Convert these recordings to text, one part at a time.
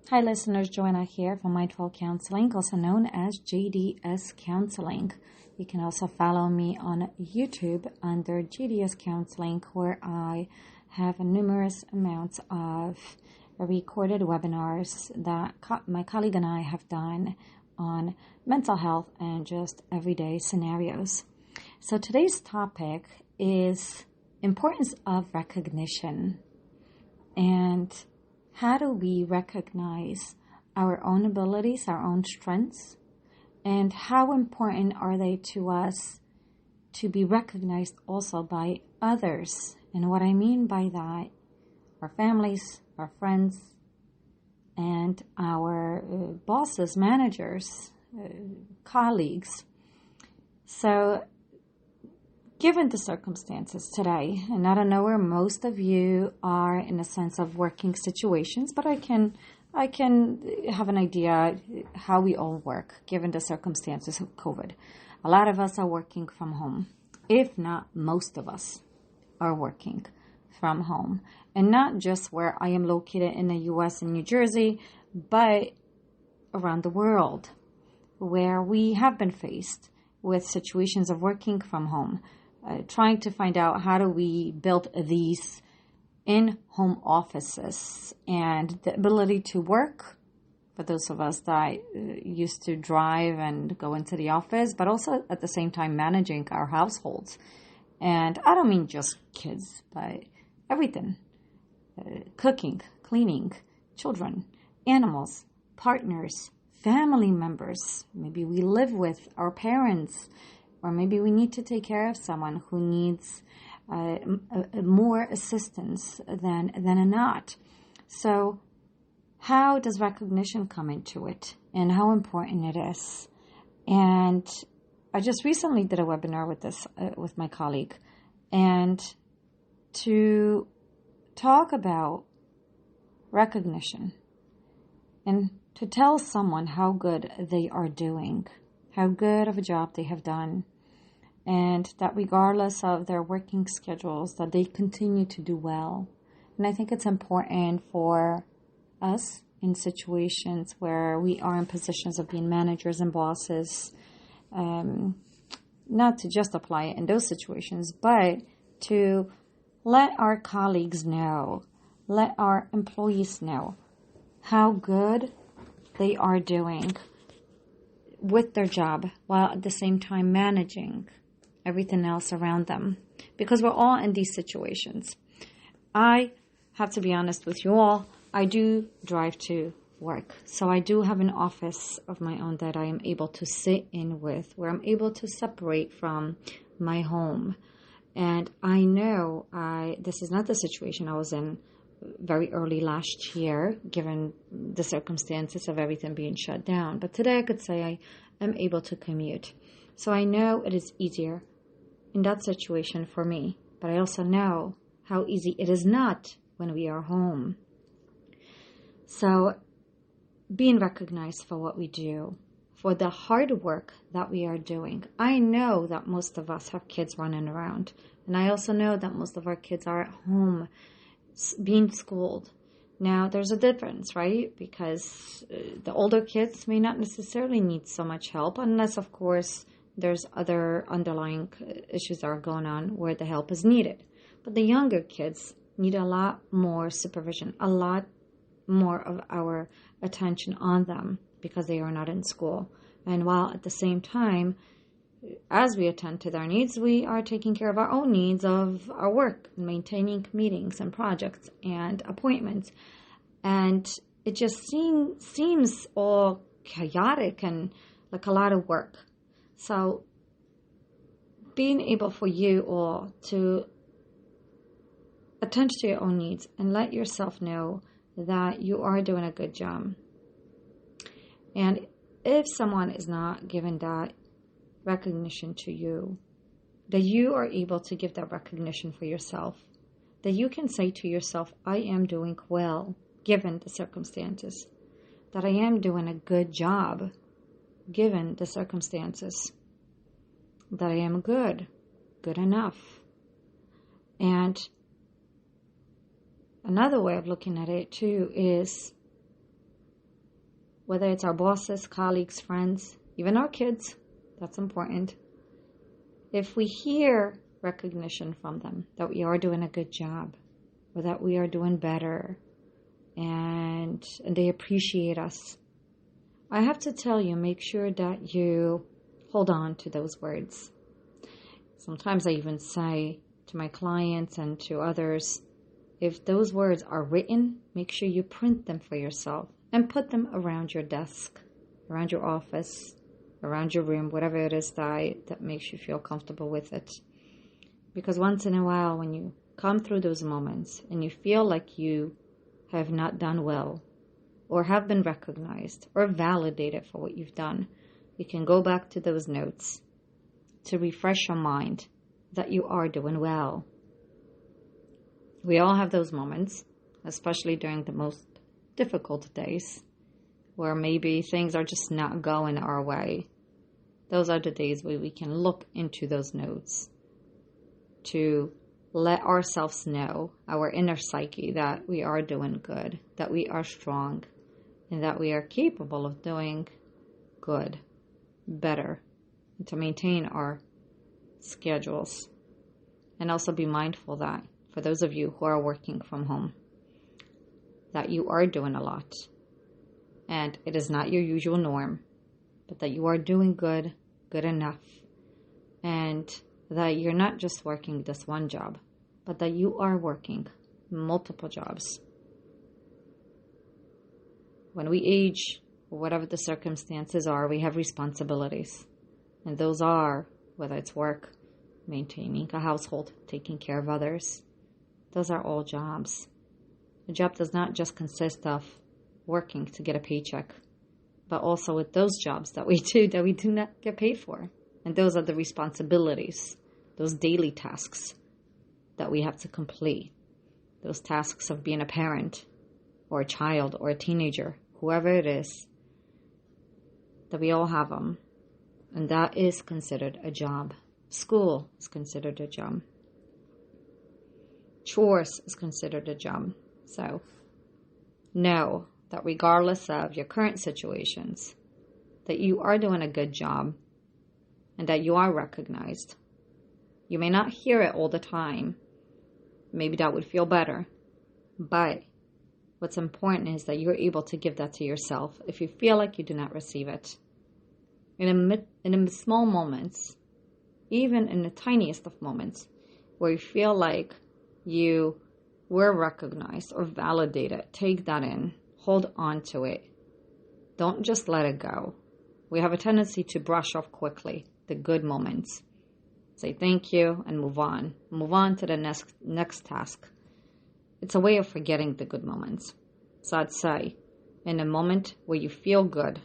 Hi listeners, Joanna here from Mindful Counseling, also known as JDS Counseling. You can also follow me on YouTube under JDS Counseling, where I have numerous amounts of recorded webinars that my colleague and I have done on mental health and just everyday scenarios. So today's topic is importance of recognition, and how do we recognize our own abilities, our own strengths, and how important are they to us to be recognized also by others? And what I mean by that, our families, our friends, and our bosses, managers, colleagues. So, given the circumstances today, and I don't know where most of you are in a sense of working situations, but I can have an idea how we all work given the circumstances of COVID. A lot of us are working from home. If not, most of us are working from home. And not just where I am located in the U.S. and New Jersey, but around the world, where we have been faced with situations of working from home. Trying to find out how do we build these in-home offices and the ability to work for those of us that used to drive and go into the office, but also at the same time managing our households. And I don't mean just kids, but everything. Cooking, cleaning, children, animals, partners, family members. Maybe we live with our parents, or maybe we need to take care of someone who needs more assistance than not. So how does recognition come into it, and how important it is? And I just recently did a webinar with my colleague, and to talk about recognition and to tell someone how good they are doing, how good of a job they have done, and that regardless of their working schedules, that they continue to do well. And I think it's important for us in situations where we are in positions of being managers and bosses, not to just apply it in those situations, but to let our colleagues know, let our employees know how good they are doing with their job, while at the same time managing everything else around them. Because we're all in these situations. I have to be honest with you all, I do drive to work. So I do have an office of my own that I am able to sit in with, where I'm able to separate from my home. And I know this is not the situation I was in very early last year, given the circumstances of everything being shut down. But today I could say I am able to commute. So I know it is easier in that situation for me. But I also know how easy it is not when we are home. So being recognized for what we do, for the hard work that we are doing. I know that most of us have kids running around. And I also know that most of our kids are at home being schooled. Now, there's a difference, right? Because the older kids may not necessarily need so much help, unless, of course, there's other underlying issues that are going on where the help is needed. But the younger kids need a lot more supervision, a lot more of our attention on them because they are not in school. And while at the same time, as we attend to their needs, we are taking care of our own needs of our work, maintaining meetings and projects and appointments. And it just seems all chaotic and like a lot of work. So being able for you all to attend to your own needs and let yourself know that you are doing a good job. And if someone is not given that recognition to you, that you are able to give that recognition for yourself, that you can say to yourself, I am doing well given the circumstances, that I am doing a good job given the circumstances, that I am good enough. And another way of looking at it too is whether it's our bosses, colleagues, friends, even our kids, that's important. If we hear recognition from them that we are doing a good job or that we are doing better and they appreciate us, I have to tell you, make sure that you hold on to those words. Sometimes I even say to my clients and to others, if those words are written, make sure you print them for yourself and put them around your desk, around your office, around your room, whatever it is that makes you feel comfortable with it. Because once in a while, when you come through those moments and you feel like you have not done well or have been recognized or validated for what you've done, you can go back to those notes to refresh your mind that you are doing well. We all have those moments, especially during the most difficult days, where maybe things are just not going our way. Those are the days where we can look into those notes to let ourselves know, our inner psyche, that we are doing good, that we are strong, and that we are capable of doing good, better, and to maintain our schedules. And also be mindful that for those of you who are working from home, that you are doing a lot. And it is not your usual norm, but that you are doing good enough. And that you're not just working this one job, but that you are working multiple jobs. When we age, whatever the circumstances are, we have responsibilities. And those are, whether it's work, maintaining a household, taking care of others, those are all jobs. A job does not just consist of working to get a paycheck, but also with those jobs that we do not get paid for. And those are the responsibilities, those daily tasks that we have to complete. Those tasks of being a parent or a child or a teenager, whoever it is, that we all have them. And that is considered a job. School is considered a job. Chores is considered a job. So know that regardless of your current situations, that you are doing a good job and that you are recognized. You may not hear it all the time. Maybe that would feel better. But what's important is that you're able to give that to yourself if you feel like you do not receive it. In the small moments, even in the tiniest of moments, where you feel like you were recognized or validated, take that in, hold on to it. Don't just let it go. We have a tendency to brush off quickly the good moments. Say thank you and move on. Move on to the next task. It's a way of forgetting the good moments. So I'd say, in a moment where you feel good,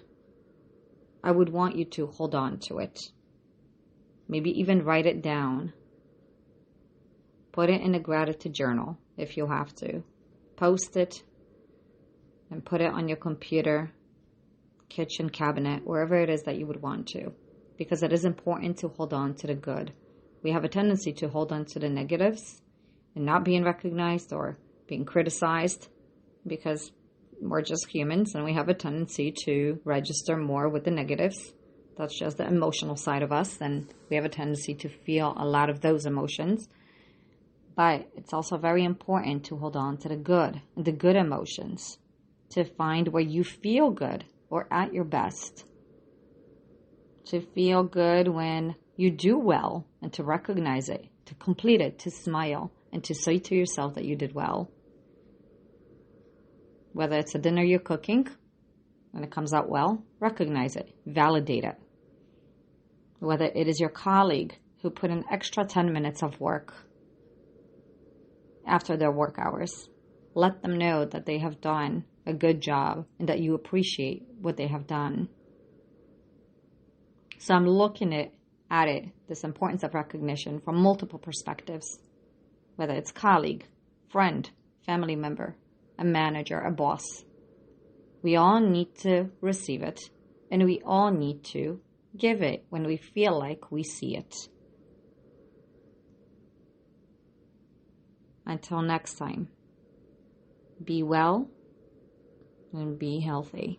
I would want you to hold on to it. Maybe even write it down. Put it in a gratitude journal if you have to. Post it and put it on your computer, kitchen cabinet, wherever it is that you would want to. Because it is important to hold on to the good. We have a tendency to hold on to the negatives and not being recognized or being criticized because we're just humans and we have a tendency to register more with the negatives. That's just the emotional side of us, and we have a tendency to feel a lot of those emotions. But it's also very important to hold on to the good emotions, to find where you feel good or at your best, to feel good when you do well and to recognize it, to complete it, to smile, and to say to yourself that you did well. Whether it's a dinner you're cooking, when it comes out well, recognize it, validate it. Whether it is your colleague who put an extra 10 minutes of work after their work hours, let them know that they have done a good job and that you appreciate what they have done. So I'm looking at it, this importance of recognition from multiple perspectives, whether it's colleague, friend, family member, a manager, a boss. We all need to receive it, and we all need to give it when we feel like we see it. Until next time, be well and be healthy.